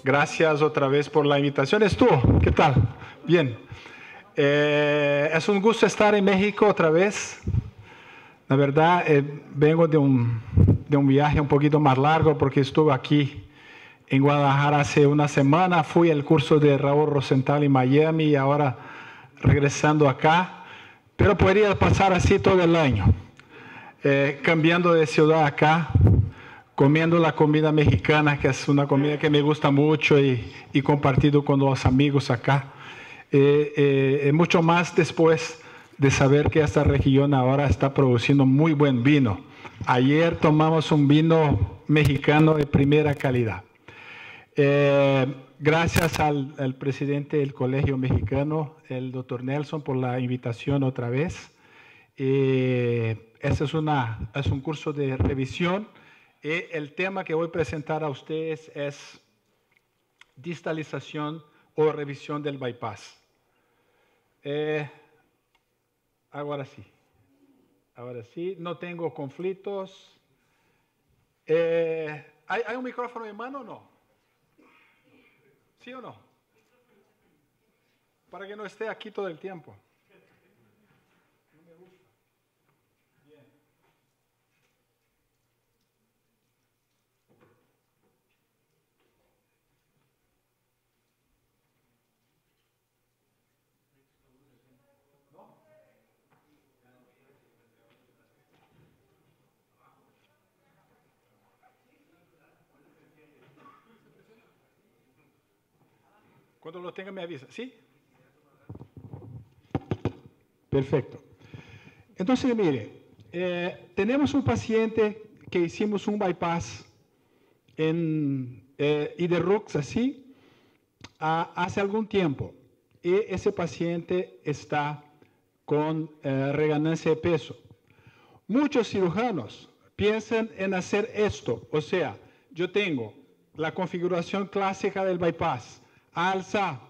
Gracias otra vez por la invitación. ¿Estuvo? ¿Qué tal? Bien. Es un gusto estar en México otra vez. La verdad, vengo de un viaje un poquito más largo porque estuve aquí en Guadalajara hace una semana. Fui al curso de Raúl Rosenthal en Miami y ahora regresando acá. Pero podría pasar así todo el año. Cambiando de ciudad acá, comiendo la comida mexicana, que es una comida que me gusta mucho y compartido con los amigos acá. Mucho más después de saber que esta región ahora está produciendo muy buen vino. Ayer tomamos un vino mexicano de primera calidad. Gracias al presidente del Colegio Mexicano, el doctor Nelson, por la invitación otra vez. Este es un curso de revisión. El tema que voy a presentar a ustedes es distalización o revisión del bypass. Ahora sí, no tengo conflictos. ¿Hay un micrófono en mano o no? ¿Sí o no? Para que no esté aquí todo el tiempo. Cuando lo tenga me avisa. ¿Sí? Perfecto. Entonces, mire, tenemos un paciente que hicimos un bypass en Iderrux, así, hace algún tiempo. Y ese paciente está con reganancia de peso. Muchos cirujanos piensan en hacer esto. O sea, yo tengo la configuración clásica del bypass. Alza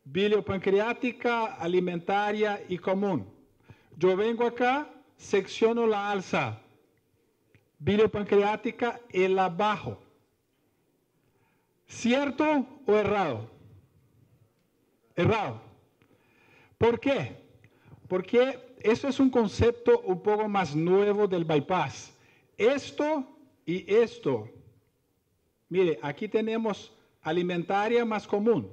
biliopancreática, alimentaria y común. Yo vengo acá, secciono la alza biliopancreática y la bajo. ¿Cierto o errado? Errado. ¿Por qué? Porque eso es un concepto un poco más nuevo del bypass. Esto y esto. Mire, aquí tenemos alimentaria más común.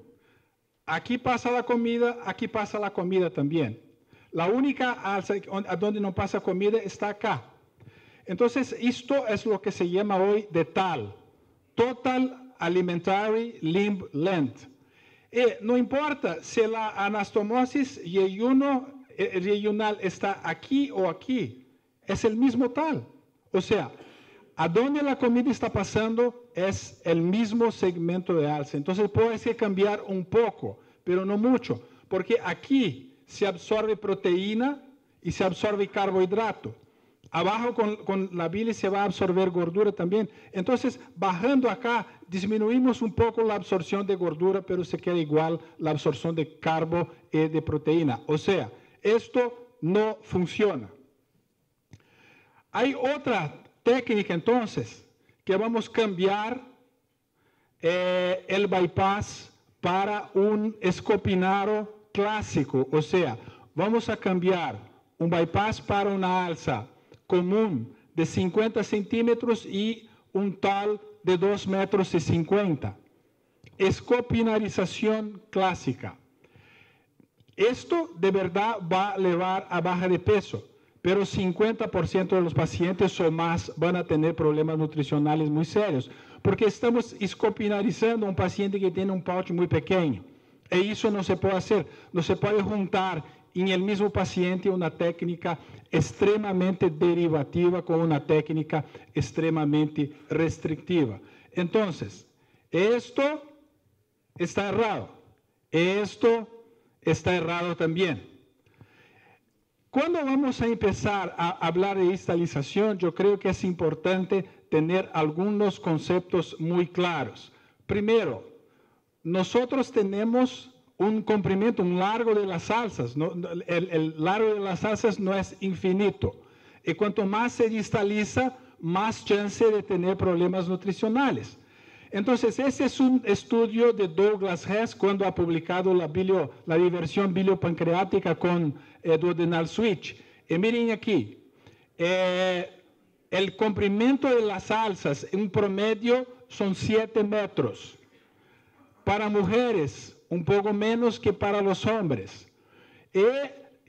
Aquí pasa la comida, aquí pasa la comida también. La única alza a donde no pasa comida está acá. Entonces, esto es lo que se llama hoy de TAL, Total Alimentary Limb Length. No importa si la anastomosis reyunal está aquí o aquí, es el mismo TAL. O sea, a donde la comida está pasando es el mismo segmento de alza. Entonces puede ser cambiar un poco, pero no mucho, porque aquí se absorbe proteína y se absorbe carbohidrato. Abajo con la bilis se va a absorber gordura también. Entonces, bajando acá, disminuimos un poco la absorción de gordura, pero se queda igual la absorción de carbo y de proteína. O sea, esto no funciona. Hay otra técnica entonces que vamos a cambiar el bypass para un escopinaro clásico, o sea, vamos a cambiar un bypass para una alza común de 50 centímetros y un TAL de 2,50 metros. Escopinarización clásica. Esto de verdad va a llevar a baja de peso, pero 50% de los pacientes o más van a tener problemas nutricionales muy serios, porque estamos escopinarizando a un paciente que tiene un pouch muy pequeño. Y eso no se puede hacer, no se puede juntar en el mismo paciente una técnica extremadamente derivativa con una técnica extremadamente restrictiva. Entonces, esto está errado, esto está errado también. Cuando vamos a empezar a hablar de distalización, yo creo que es importante tener algunos conceptos muy claros. Primero, nosotros tenemos un comprimento, un largo de las alzas. ¿No? El largo de las alzas no es infinito. Y cuanto más se distaliza, más chance de tener problemas nutricionales. Entonces, ese es un estudio de Douglas Hess cuando ha publicado la diversión biliopancreática con duodenal switch. Y miren aquí, el comprimento de las alzas en promedio son 7 metros. Para mujeres, un poco menos que para los hombres. Y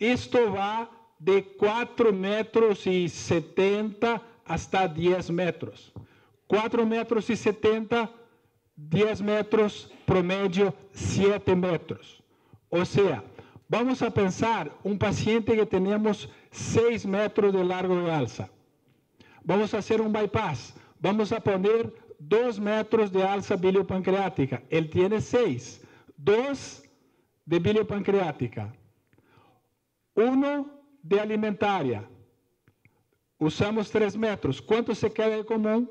esto va de 4 metros y 70 hasta 10 metros. 4 metros y 70, 10 metros, promedio 7 metros. O sea, vamos a pensar un paciente que tenemos 6 metros de largo de alza. Vamos a hacer un bypass. Vamos a poner 2 metros de alza biliopancreática. Él tiene 6. 2 de biliopancreática. 1 de alimentaria. Usamos 3 metros. ¿Cuánto se queda de común?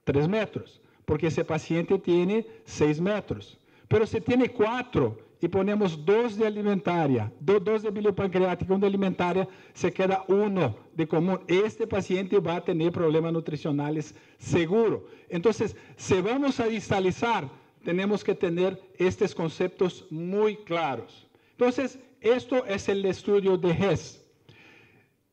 3 metros, porque ese paciente tiene 6 metros. Pero si tiene 4 y ponemos 2 de alimentaria, 2 de biliopancreática, 1 de alimentaria, se queda 1 de común. Este paciente va a tener problemas nutricionales seguro. Entonces, si vamos a distalizar, tenemos que tener estos conceptos muy claros. Entonces, esto es el estudio de Hess.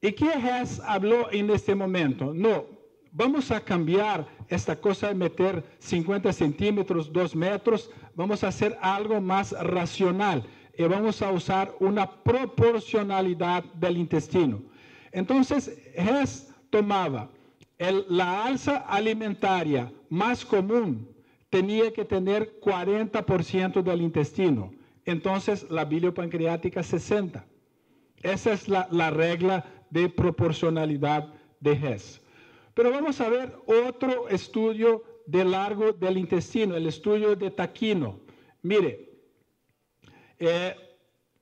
¿Y qué Hess habló en este momento? No. Vamos a cambiar esta cosa de meter 50 centímetros, 2 metros, vamos a hacer algo más racional y vamos a usar una proporcionalidad del intestino. Entonces, Hess tomaba la alza alimentaria más común, tenía que tener 40% del intestino, entonces la biliopancreática 60%. Esa es la regla de proporcionalidad de Hess. Pero vamos a ver otro estudio de largo del intestino, el estudio de Taquino. Mire,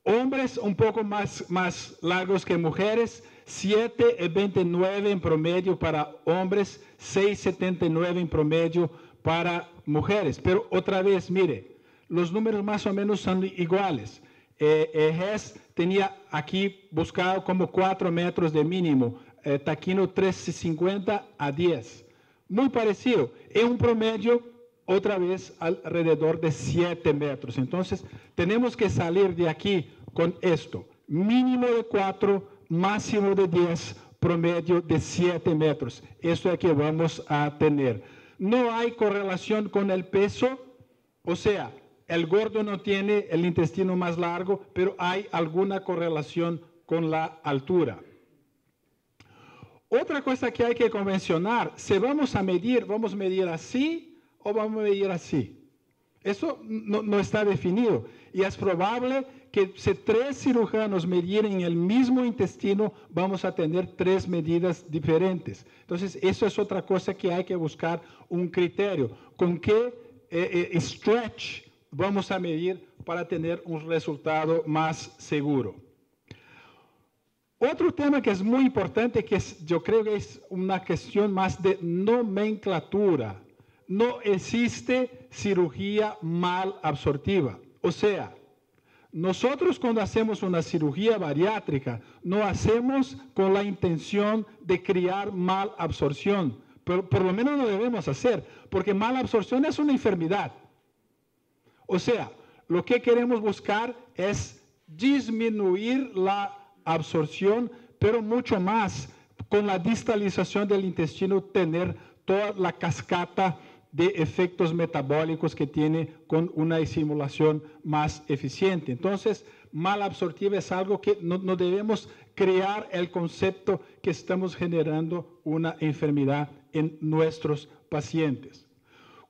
hombres un poco más largos que mujeres, 7,29 en promedio para hombres, 6,79 en promedio para mujeres. Pero otra vez, mire, los números más o menos son iguales. Hess tenía aquí buscado como 4 metros de mínimo. Taquino 3,50 a 10. Muy parecido. En un promedio, otra vez, alrededor de 7 metros. Entonces, tenemos que salir de aquí con esto. Mínimo de 4, máximo de 10, promedio de 7 metros. Esto es que vamos a tener. No hay correlación con el peso, o sea, el gordo no tiene el intestino más largo, pero hay alguna correlación con la altura. Otra cosa que hay que convencionar, si vamos a medir así o vamos a medir así. Eso no está definido. Y es probable que si 3 cirujanos midieran el mismo intestino, vamos a tener 3 medidas diferentes. Entonces, eso es otra cosa que hay que buscar un criterio. ¿Con qué stretch vamos a medir para tener un resultado más seguro? Otro tema que es muy importante, yo creo que es una cuestión más de nomenclatura. No existe cirugía mal absortiva. O sea, nosotros cuando hacemos una cirugía bariátrica, no hacemos con la intención de crear mal absorción. Pero por lo menos lo debemos hacer, porque mala absorción es una enfermedad. O sea, lo que queremos buscar es disminuir la absorción, pero mucho más con la distalización del intestino, tener toda la cascata de efectos metabólicos que tiene con una estimulación más eficiente. Entonces, mal absortiva es algo que no debemos crear el concepto que estamos generando una enfermedad en nuestros pacientes.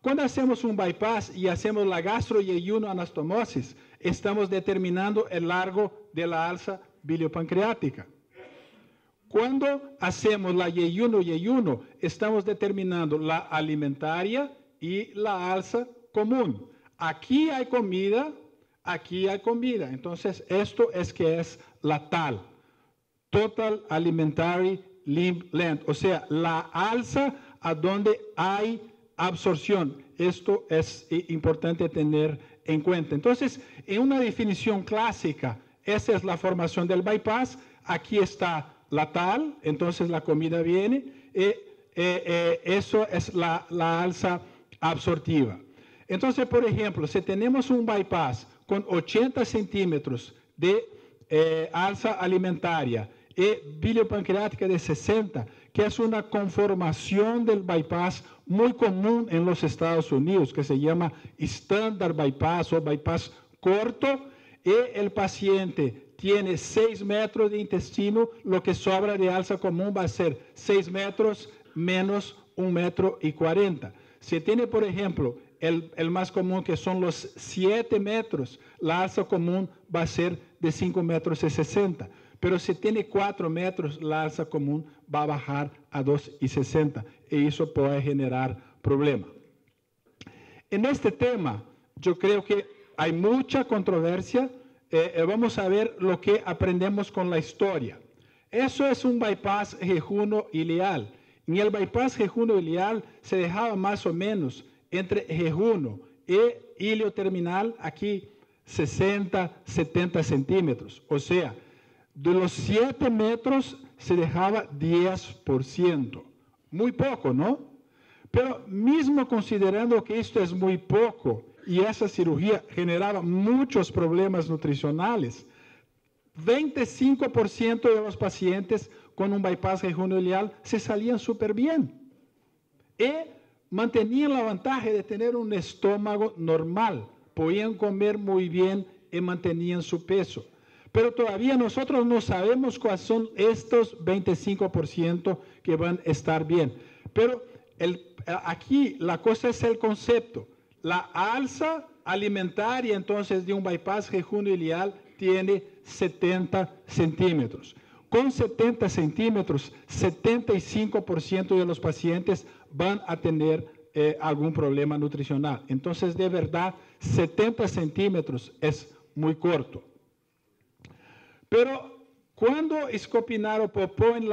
Cuando hacemos un bypass y hacemos la gastroyeyuno anastomosis, estamos determinando el largo de la alza biliopancreática. Cuando hacemos la yeyuno, estamos determinando la alimentaria y la alza común. Aquí hay comida, aquí hay comida. Entonces, esto es que es la TAL, Total Alimentary Limb Length, o sea, la alza a donde hay absorción. Esto es importante tener en cuenta. Entonces, en una definición clásica, esa es la formación del bypass. Aquí está la TAL, entonces la comida viene. Eso es la alza absortiva. Entonces, por ejemplo, si tenemos un bypass con 80 centímetros de alza alimentaria y biliopancreática de 60, que es una conformación del bypass muy común en los Estados Unidos, que se llama standard bypass o bypass corto, y el paciente tiene 6 metros de intestino, lo que sobra de alza común va a ser 6 metros menos 1,40 metros. Si tiene, por ejemplo, el más común, que son los 7 metros, la alza común va a ser de 5,60 metros. Pero si tiene 4 metros, la alza común va a bajar a 2,60 y eso puede generar problemas. En este tema, yo creo que hay mucha controversia. Vamos a ver lo que aprendemos con la historia. Eso es un bypass jejuno-ileal. En el bypass jejuno-ileal se dejaba más o menos entre jejuno y ilio terminal, aquí 60, 70 centímetros. O sea, de los 7 metros se dejaba 10%. Muy poco, ¿no? Pero mismo considerando que esto es muy poco y esa cirugía generaba muchos problemas nutricionales, 25% de los pacientes con un bypass jejuno-ileal se salían súper bien. Y mantenían la ventaja de tener un estómago normal, podían comer muy bien y mantenían su peso. Pero todavía nosotros no sabemos cuáles son estos 25% que van a estar bien. Pero aquí la cosa es el concepto. La alza alimentaria entonces de un bypass jejuno-ileal tiene 70 centímetros. Con 70 centímetros, 75% de los pacientes van a tener algún problema nutricional. Entonces, de verdad, 70 centímetros es muy corto. Pero cuando Scopinaro propone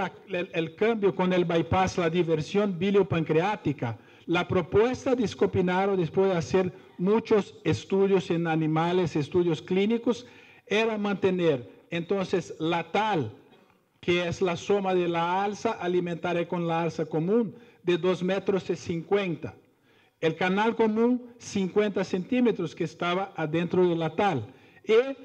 el cambio con el bypass, la diversión biliopancreática, la propuesta de Scopinaro, después de hacer muchos estudios en animales, estudios clínicos, era mantener entonces la TAL, que es la suma de la alza alimentaria con la alza común, de 2,50 metros. El canal común, 50 centímetros, que estaba adentro de la TAL. Y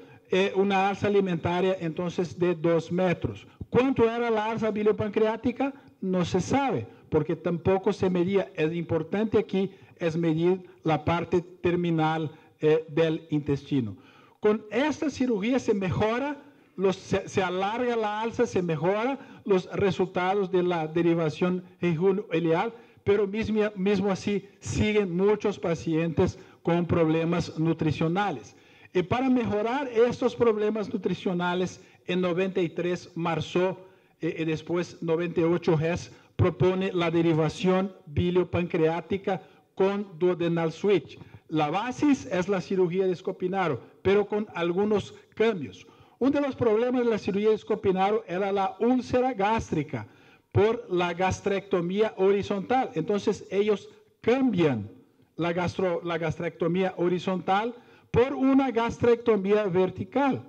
una alza alimentaria entonces de 2 metros. ¿Cuánto era la alza biliopancreática? No se sabe, porque tampoco se medía. Es importante aquí es medir la parte terminal del intestino. Con esta cirugía se mejora, se alarga la alza, se mejora los resultados de la derivación jejuno-ileal, pero mismo así siguen muchos pacientes con problemas nutricionales. Y para mejorar estos problemas nutricionales, en 93 Marceau y después 98 Hess propone la derivación biliopancreática con duodenal switch. La base es la cirugía de Scopinaro, pero con algunos cambios. Uno de los problemas de la cirugía de Scopinaro era la úlcera gástrica por la gastrectomía horizontal. Entonces ellos cambian la gastrectomía horizontal por una gastrectomía vertical.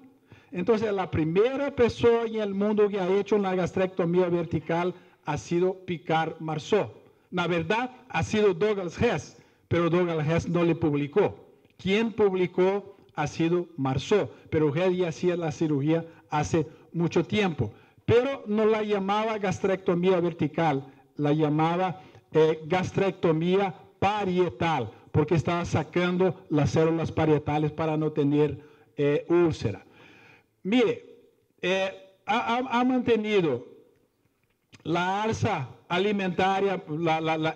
Entonces, la primera persona en el mundo que ha hecho una gastrectomía vertical ha sido Picard Marceau. La verdad, ha sido Douglas Hess, pero Douglas Hess no le publicó. Quien publicó ha sido Marceau, pero Hess ya hacía la cirugía hace mucho tiempo. Pero no la llamaba gastrectomía vertical, la llamaba gastrectomía parietal, porque estaba sacando las células parietales para no tener úlcera. Mire, ha mantenido la alza alimentaria,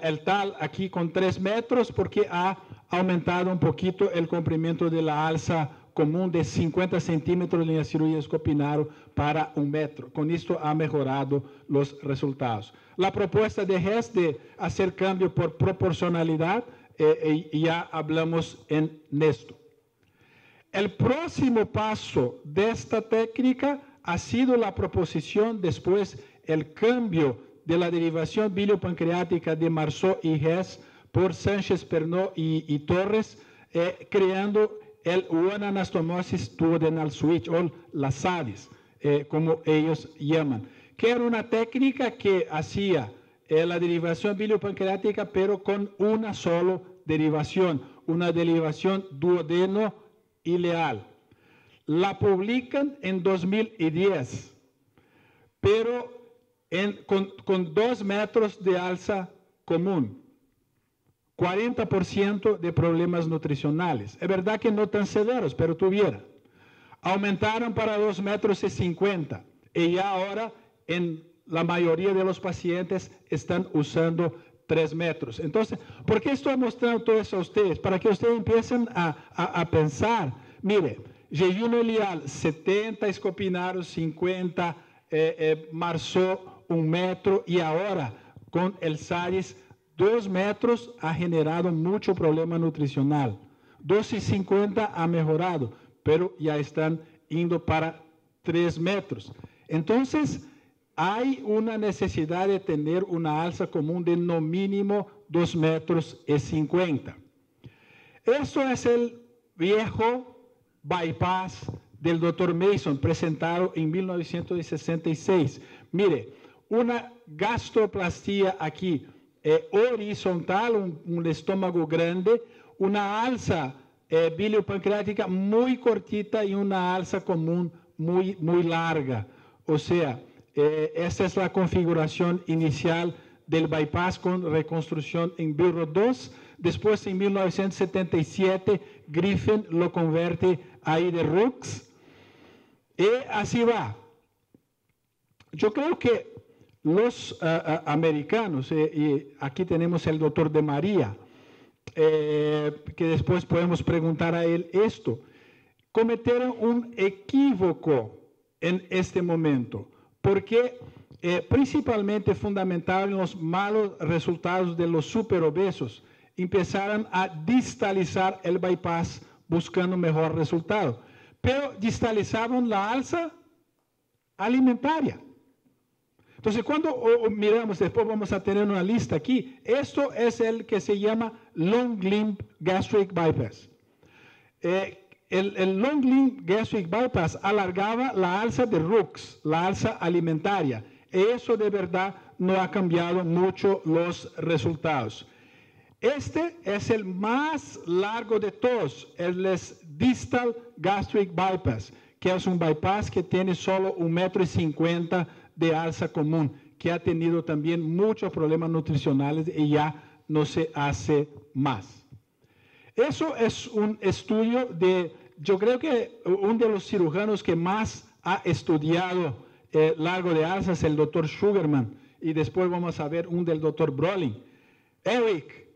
el TAL aquí con 3 metros, porque ha aumentado un poquito el comprimento de la alza común de 50 centímetros en la cirugía de Scopinaro para 1 metro. Con esto ha mejorado los resultados. La propuesta de Hess de hacer cambio por proporcionalidad, ya hablamos en esto. El próximo paso de esta técnica ha sido la proposición, después el cambio de la derivación biliopancreática de Marceau y Hess por Sánchez, Pernot y Torres, creando el One Anastomosis Duodenal Switch, o la SADIS, como ellos llaman, que era una técnica que hacía la derivación biliopancreática, pero con una sola derivación, una derivación duodeno ileal. La publican en 2010, pero con 2 metros de alza común. 40% de problemas nutricionales. Es verdad que no tan severos, pero tuviera. Aumentaron para 2 metros y 50. Y ya ahora en la mayoría de los pacientes están usando 3 metros. Entonces, ¿por qué estoy mostrando todo eso a ustedes? Para que ustedes empiecen a pensar. Mire, jejum ileal, 70 escopinarios, 50 Marceau, 1 metro, y ahora con el SARIS, 2 metros ha generado mucho problema nutricional. 2,50 ha mejorado, pero ya están yendo para 3 metros. Entonces, hay una necesidad de tener una alza común de no mínimo 2 metros y 50. Esto es el viejo bypass del Dr. Mason, presentado en 1966. Mire, una gastroplastia aquí, horizontal, un estómago grande, una alza biliopancreática muy cortita y una alza común muy larga. O sea, esta es la configuración inicial del bypass con reconstrucción en Billroth 2. Después, en 1977, Griffin lo convierte ahí de Rux. Y así va. Yo creo que los americanos, y aquí tenemos el doctor de María, que después podemos preguntar a él esto, cometieron un equívoco en este momento, porque principalmente fundamentado en los malos resultados de los superobesos, empezaron a distalizar el bypass buscando mejor resultado, pero distalizaban la alza alimentaria. Entonces, cuando miramos, después vamos a tener una lista aquí, esto es el que se llama Long Limb Gastric Bypass. El Long Limb Gastric Bypass alargaba la alza de Rux, la alza alimentaria. Eso de verdad no ha cambiado mucho los resultados. Este es el más largo de todos, el Distal Gastric Bypass, que es un bypass que tiene solo 1,50 m de alza común, que ha tenido también muchos problemas nutricionales y ya no se hace más. Eso es un estudio yo creo que uno de los cirujanos que más ha estudiado largo de alza es el doctor Sugarman, y después vamos a ver un del doctor Brolin. Eric,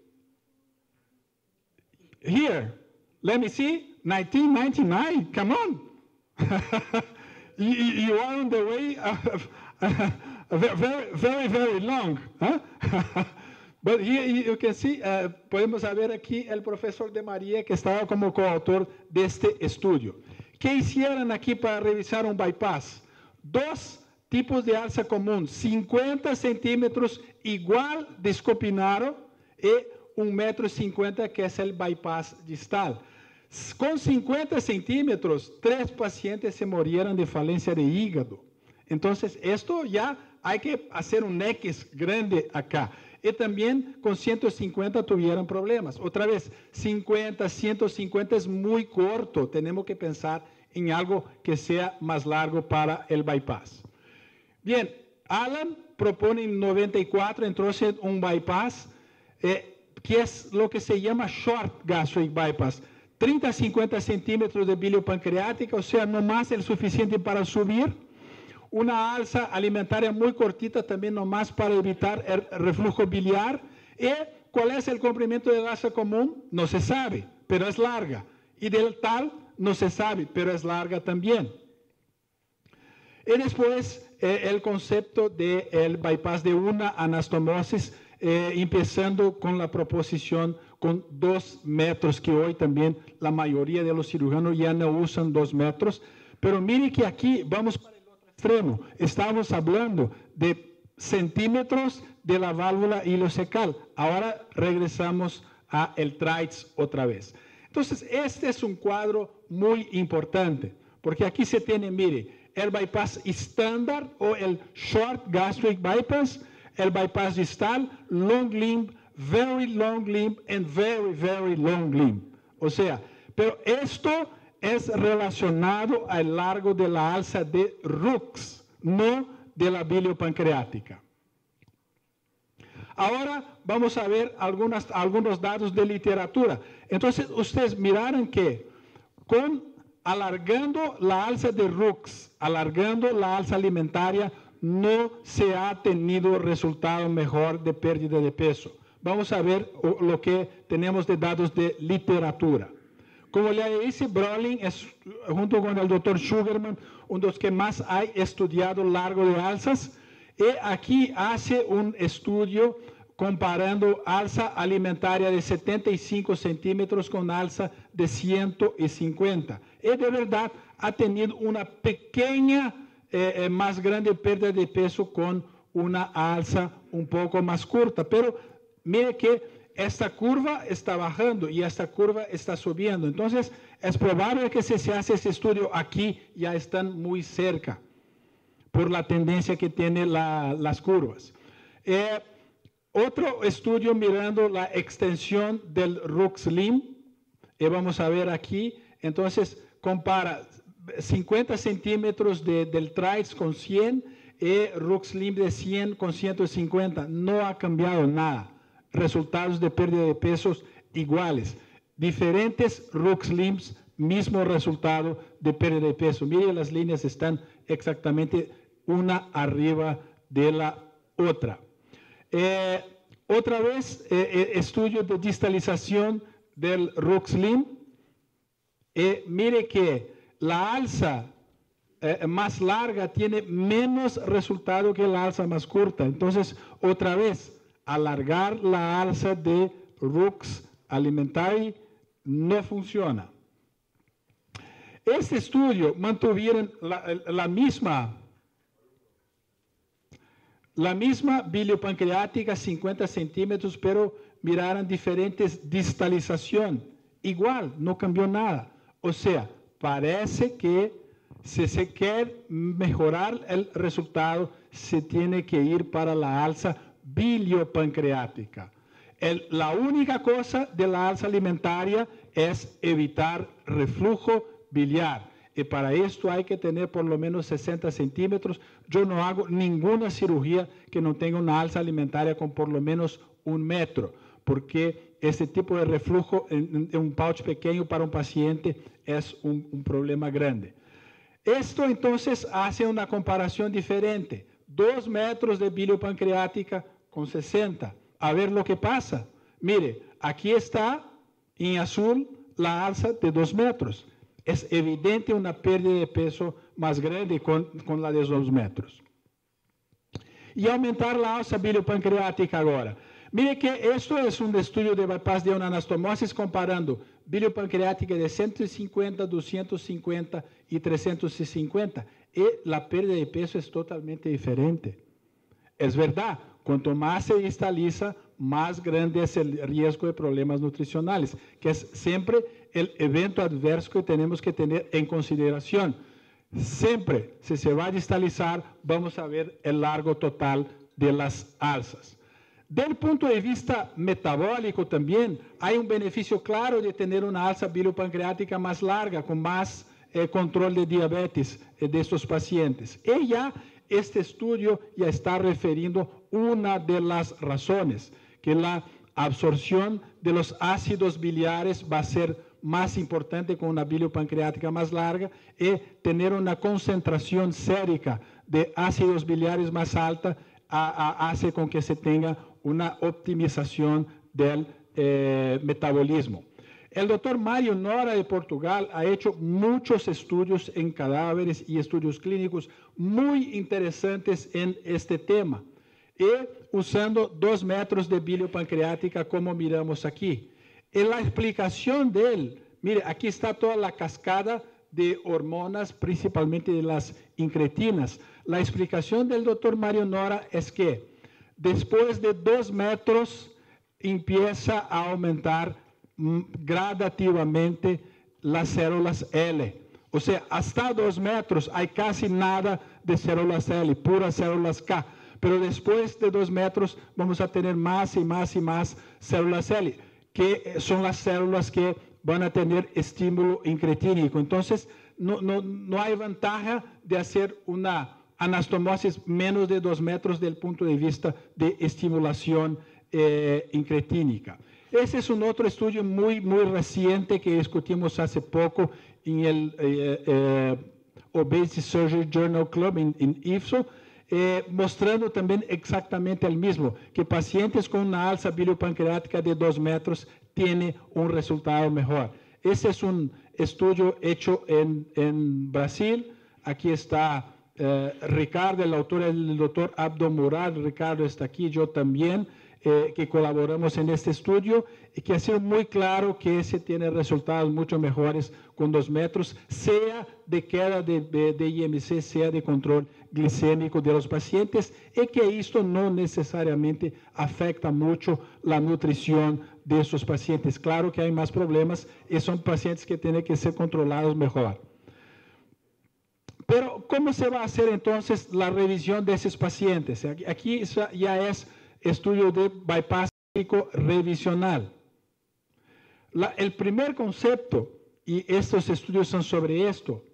here, let me see, 1999, come on. You are on the way very, very long. Huh? But here you can see, podemos ver aquí el profesor de María, que estaba como coautor de este estudio. ¿Qué hicieron aquí para revisar un bypass? 2 tipos de alza común, 50 centímetros igual de escopinaro y 1,50 m, que es el bypass distal. Con 50 centímetros, 3 pacientes se murieron de falencia de hígado. Entonces, esto ya hay que hacer un X grande acá. Y también con 150 tuvieron problemas. Otra vez, 50, 150 es muy corto. Tenemos que pensar en algo que sea más largo para el bypass. Bien, Alan propone en 94 entonces un bypass que es lo que se llama short gastric bypass. 30 a 50 centímetros de biliopancreática, o sea, no más el suficiente para subir. Una alza alimentaria muy cortita, también no más para evitar el reflujo biliar. ¿Y cuál es el comprimento de alza común? No se sabe, pero es larga. Y del tal, no se sabe, pero es larga también. Y después, el concepto del bypass de una anastomosis, empezando con la proposición con 2 metros, que hoy también la mayoría de los cirujanos ya no usan 2 metros. Pero mire que aquí vamos para el otro extremo. Estamos hablando de centímetros de la válvula ileocecal. Ahora regresamos a el TRITES otra vez. Entonces, este es un cuadro muy importante, porque aquí se tiene, mire, el bypass estándar o el short gastric bypass, el bypass distal, long limb very long limb and very, very long limb. O sea, pero esto es relacionado al largo de la alza de Rux, no de la biliopancreática. Ahora vamos a ver algunos datos de literatura. Entonces, ustedes miraron que alargando la alza de Rux, alargando la alza alimentaria, no se ha tenido resultado mejor de pérdida de peso. Vamos a ver lo que tenemos de datos de literatura. Como le dice, Brolin es, junto con el doctor Sugarman, uno de los que más ha estudiado largo de alzas. Y aquí hace un estudio comparando alza alimentaria de 75 centímetros con alza de 150. Y de verdad ha tenido una pequeña, más grande pérdida de peso con una alza un poco más corta. Pero mire que esta curva está bajando y esta curva está subiendo. Entonces, es probable que si se hace ese estudio aquí, ya están muy cerca por la tendencia que tienen las curvas. Otro estudio mirando la extensión del Rux limb. Vamos a ver aquí. Entonces, compara 50 centímetros del TRICE con 100 y Rux limb de 100 con 150. No ha cambiado nada. Resultados de pérdida de pesos iguales. Diferentes Rux limbs, mismo resultado de pérdida de peso. Miren, las líneas están exactamente una arriba de la otra. Otra vez, estudio de distalización del Rux limb. Mire que la alza más larga tiene menos resultado que la alza más corta. Entonces, otra vez, alargar la alza de Rux alimentaria no funciona. Este estudio mantuvieron la misma biliopancreática, 50 centímetros, pero miraron diferentes distalización. Igual, no cambió nada. O sea, parece que si se quiere mejorar el resultado, se tiene que ir para la alza biliopancreática. La única cosa de la alza alimentaria es evitar reflujo biliar. Y para esto hay que tener por lo menos 60 centímetros. Yo no hago ninguna cirugía que no tenga una alza alimentaria con por lo menos 1 metro, porque este tipo de reflujo en un pouch pequeño para un paciente es un problema grande. Esto entonces hace una comparación diferente. 2 metros de biliopancreática con 60. A ver lo que pasa. Mire, aquí está en azul la alza de 2 metros. Es evidente una pérdida de peso más grande con la de 2 metros. Y aumentar la alza biliopancreática ahora. Mire que esto es un estudio de bypass de una anastomosis comparando biliopancreática de 150, 250 y 350. Y la pérdida de peso es totalmente diferente. Es verdad, cuanto más se distaliza, más grande es el riesgo de problemas nutricionales, que es siempre el evento adverso que tenemos que tener en consideración. Siempre, si se va a distalizar, vamos a ver el largo total de las alzas. Del punto de vista metabólico también, hay un beneficio claro de tener una alza biliopancreática más larga, con más control de diabetes de estos pacientes. Este estudio ya está refiriendo una de las razones, que la absorción de los ácidos biliares va a ser más importante con una biliopancreática más larga y tener una concentración sérica de ácidos biliares más alta hace con que se tenga una optimización del metabolismo. El doctor Mário Nora de Portugal ha hecho muchos estudios en cadáveres y estudios clínicos muy interesantes en este tema, y usando 2 metros de biliopancreática como miramos aquí. En la explicación de él, mire, aquí está toda la cascada de hormonas, principalmente de las incretinas. La explicación del doctor Mário Nora es que después de 2 metros empieza a aumentar gradativamente las células L. O sea, hasta 2 metros hay casi nada de células L, puras células K. Pero después de 2 metros vamos a tener más y más y más células L, que son las células que van a tener estímulo incretínico. Entonces, no hay ventaja de hacer una anastomosis menos de 2 metros desde el punto de vista de estimulación incretínica. Ese es un otro estudio muy reciente que discutimos hace poco en el Obesity Surgery Journal Club en IFSO, mostrando también exactamente el mismo, que pacientes con una alza biliopancreática de 2 metros tienen un resultado mejor. Ese es un estudio hecho en Brasil. Aquí está Ricardo, el autor es el doctor Abdo Murad. Ricardo está aquí, yo también, que colaboramos en este estudio, y que ha sido muy claro que ese tiene resultados mucho mejores con 2 metros, sea de queda de IMC, sea de control glicémico de los pacientes, y que esto no necesariamente afecta mucho la nutrición de esos pacientes. Claro que hay más problemas y son pacientes que tienen que ser controlados mejor. Pero, ¿cómo se va a hacer entonces la revisión de esos pacientes? Aquí ya es estudio de bypass revisional. El primer concepto, y estos estudios son sobre esto,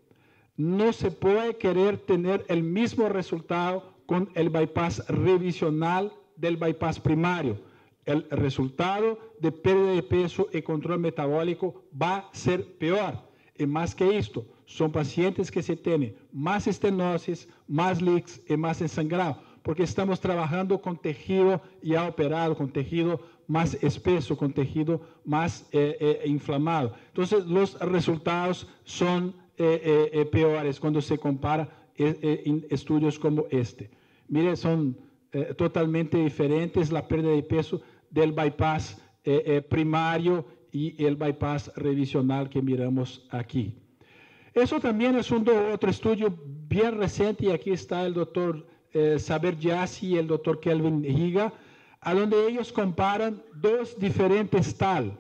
no se puede querer tener el mismo resultado con el bypass revisional del bypass primario. El resultado de pérdida de peso y control metabólico va a ser peor. Y más que esto, son pacientes que se tienen más estenosis, más leaks y más ensangrado, porque estamos trabajando con tejido ya operado, con tejido más espeso, con tejido más inflamado. Entonces, los resultados son peores cuando se compara en estudios como este. Mire, son totalmente diferentes la pérdida de peso del bypass primario y el bypass revisional que miramos aquí. Eso también es otro estudio bien reciente, y aquí está el doctor Saber Jassi y el doctor Kelvin Higa, a donde ellos comparan 2 diferentes TAL.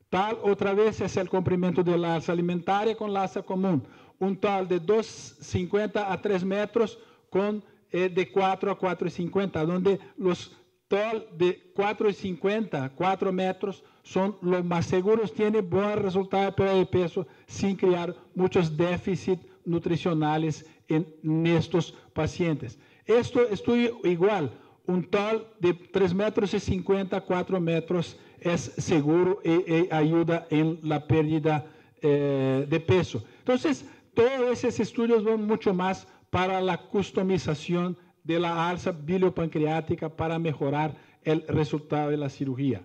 TAL otra vez es el comprimento de la alza alimentaria con la alza común. Un TAL de 2,50 a 3 metros con de 4 a 4,50, donde los TAL de 4,50, 4 metros son los más seguros, tienen buen resultado de pérdida de peso sin crear muchos déficits nutricionales en estos pacientes. Esto estudio igual, un TAL de 3 metros y 50, 4 metros es seguro y ayuda en la pérdida de peso. Entonces, todos esos estudios van mucho más para la customización de la alza biliopancreática para mejorar el resultado de la cirugía.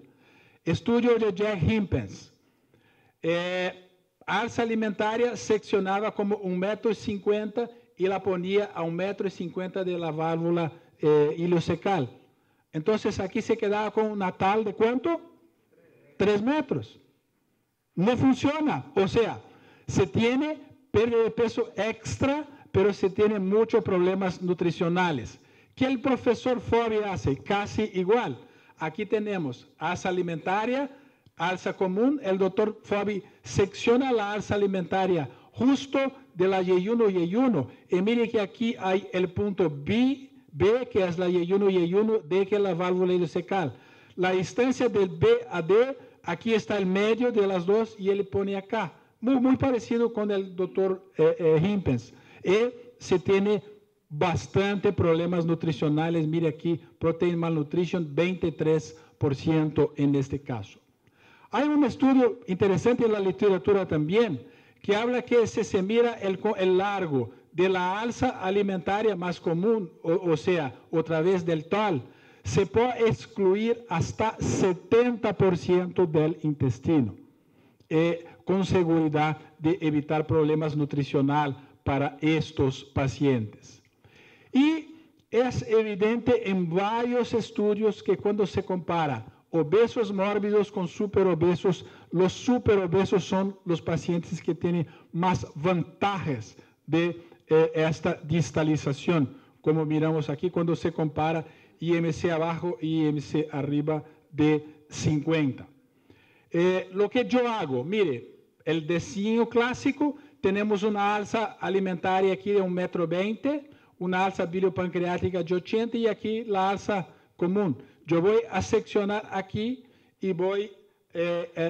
Estudio de Jack Himpens. Alza alimentaria seccionaba como 1,50 m y la ponía a 1,50 m de la válvula ileocecal. Entonces, aquí se quedaba con una TAL de ¿cuánto? 3 metros. No funciona. O sea, se tiene pérdida de peso extra, pero se tienen muchos problemas nutricionales. ¿Qué el profesor Fabi hace? Casi igual. Aquí tenemos alza alimentaria, alza común. El doctor Fabi secciona la alza alimentaria justo de la Y1 y Y1. Y mire que aquí hay el punto B, que es la Y1 y Y1, D que es la válvula ileocecal. La distancia del B a D, aquí está el medio de las dos y él pone acá. Muy parecido con el doctor Himpens. Y se tiene bastante problemas nutricionales. Mire aquí, protein malnutrition, 23% en este caso. Hay un estudio interesante en la literatura también, que habla que si se mira el largo de la alza alimentaria más común, o sea, otra vez del TAL, se puede excluir hasta 70% del intestino, con seguridad de evitar problemas nutricionales para estos pacientes. Y es evidente en varios estudios que cuando se compara obesos mórbidos con superobesos, los superobesos son los pacientes que tienen más ventajas de esta distalización, como miramos aquí cuando se compara IMC abajo y IMC arriba de 50. Lo que yo hago, mire, el diseño clásico, tenemos una alza alimentaria aquí de 1,20 m, una alza biliopancreática de 80 y aquí la alza común. Yo voy a seccionar aquí y voy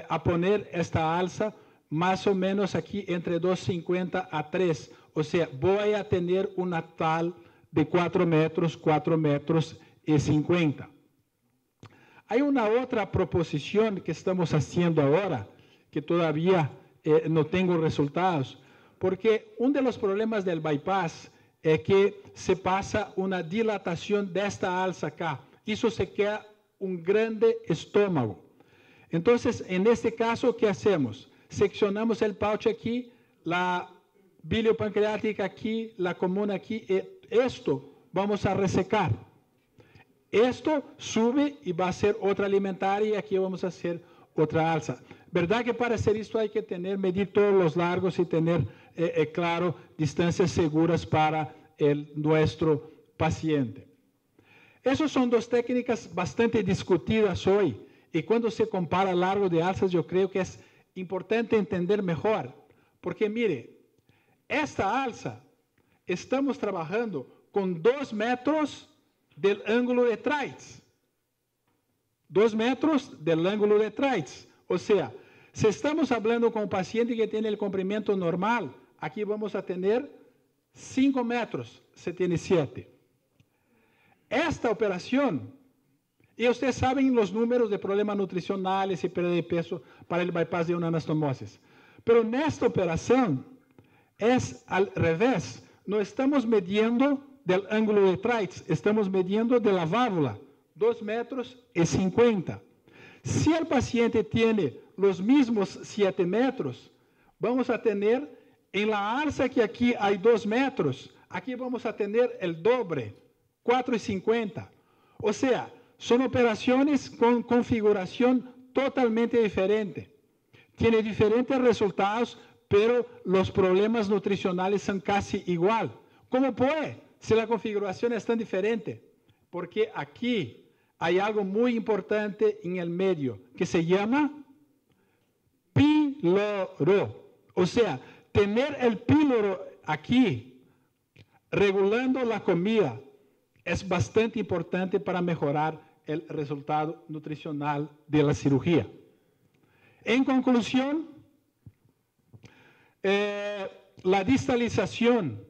a poner esta alza más o menos aquí entre 2,50 a 3. O sea, voy a tener una tal de 4 metros y 50. Hay una otra proposición que estamos haciendo ahora, que todavía no tengo resultados, porque uno de los problemas del bypass es que se pasa una dilatación de esta alza acá. Eso se queda un grande estómago. Entonces, en este caso, ¿qué hacemos? Seccionamos el pouch aquí, la biliopancreática aquí, la común aquí. Esto vamos a resecar. Esto sube y va a ser otra alimentaria y aquí vamos a hacer otra alza. ¿Verdad que para hacer esto hay que medir todos los largos y tener, claro, distancias seguras para nuestro paciente? Esas son dos técnicas bastante discutidas hoy. Y cuando se compara largo de alzas, yo creo que es importante entender mejor. Porque mire, esta alza, estamos trabajando con 2 metros del ángulo de Treitz. 2 metros del ángulo de Treitz. O sea, si estamos hablando con un paciente que tiene el comprimento normal, aquí vamos a tener 5 metros, se tiene 7. Esta operación, y ustedes saben los números de problemas nutricionales y pérdida de peso para el bypass de una anastomosis. Pero en esta operación es al revés. No estamos midiendo del ángulo de Treitz, estamos midiendo de la válvula, 2 metros y 50. Si el paciente tiene los mismos 7 metros, vamos a tener en la alza que aquí hay 2 metros, aquí vamos a tener el doble, 4,50. O sea, son operaciones con configuración totalmente diferente. Tiene diferentes resultados, pero los problemas nutricionales son casi igual. ¿Cómo puede? Si la configuración es tan diferente. Porque aquí hay algo muy importante en el medio, que se llama píloro. O sea, tener el píloro aquí, regulando la comida, es bastante importante para mejorar el resultado nutricional de la cirugía. En conclusión, la distalización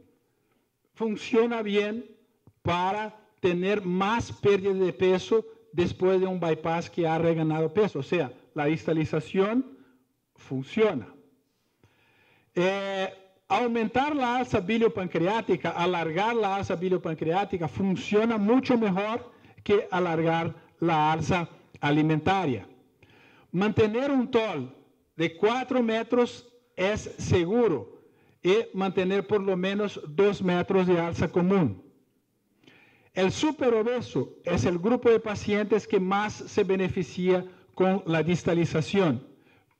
funciona bien para tener más pérdida de peso después de un bypass que ha reganado peso. O sea, la distalización funciona. Aumentar la alza biliopancreática, alargar la alza biliopancreática funciona mucho mejor que alargar la alza alimentaria. Mantener un TOL de 4 metros es seguro y mantener por lo menos 2 metros de alza común. El superobeso es el grupo de pacientes que más se beneficia con la distalización,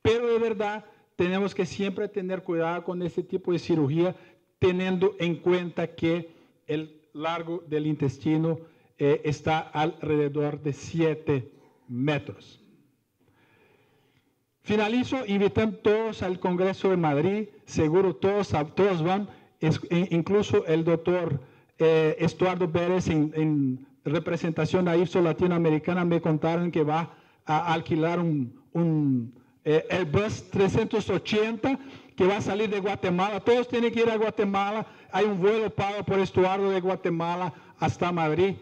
pero de verdad tenemos que siempre tener cuidado con este tipo de cirugía, teniendo en cuenta que el largo del intestino está alrededor de 7 metros. Finalizo invitando todos al Congreso de Madrid, seguro todos van, incluso el doctor Estuardo Pérez en representación a IFSO Latinoamericana me contaron que va a alquilar el bus 380 que va a salir de Guatemala. Todos tienen que ir a Guatemala. Hay un vuelo pago por Estuardo de Guatemala hasta Madrid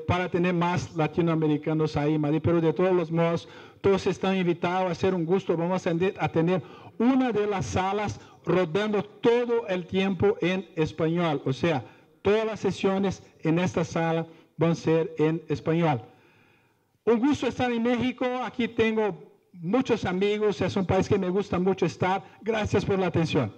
para tener más latinoamericanos ahí en Madrid. Pero de todos los modos, todos están invitados a hacer un gusto. Vamos a tener una de las salas rodando todo el tiempo en español. O sea, todas las sesiones en esta sala van a ser en español. Un gusto estar en México. Aquí tengo muchos amigos, es un país que me gusta mucho estar. Gracias por la atención.